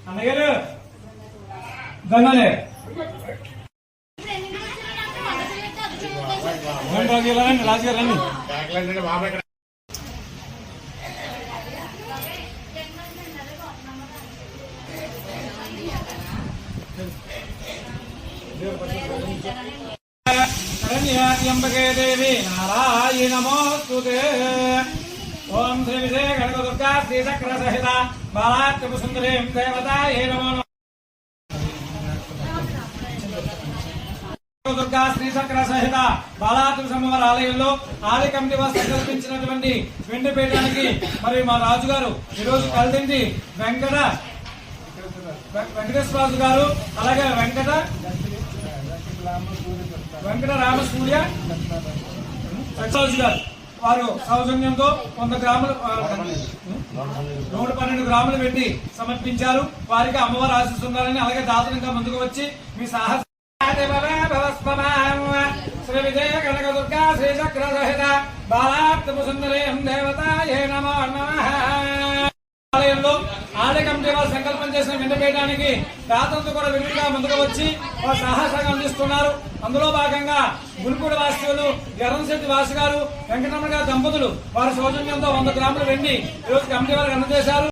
అన్నగారు దండాలే రాజుగారండి రాజుగారండి శరణ్యంబకే దేవి నారాయణ నమోస్తుతే ఓం శ్రీ విజయ గణక దుర్గా శ్రీచక్ర సహిత బాలాత్మ సుందరీం దేవతాయే నమో దుర్గా శ్రీచక్ర సహిత బాలాత్మ సమవర ఆలయంలో ఆలయ కమిటీ వారు సంకల్పించినటువంటి వెండి పీఠానికి మరి మా రాజుగారు ఈరోజు కలిసింది వెంకటేశ్వరరాజు గారు అలాగే వెంకట రామసూర్య గారు వారు సౌజన్యంతో 100 గ్రాములు 112 గ్రాములు పెట్టి సమర్పించారు. వారికి అమ్మవారు ఆశిస్తున్నారని అలాగే దాతనంగా ముందుకు వచ్చి మీ సాహస శ్రీ విజయ కనక దుర్గా శ్రీచక్ర సహిత బాలాత్మ సుందరీం దేవతాయే నమో నమః ఆలయంలో ఆలయ కమిటీ వారు సంకల్పం చేసిన వెంటపేయడానికి దాతలతో కూడా విరివిగా ముందుకు వచ్చి వారు సాహసంగా అందిస్తున్నారు. అందులో భాగంగా గురుకుల వాసులు గరంశెట్టి వాసు గారు వెంకటరమణ గారి దంపతులు వారి సౌజన్యంతో 100 గ్రాములు వెండి ఈరోజు కమిటీ వారికి అందజేశారు.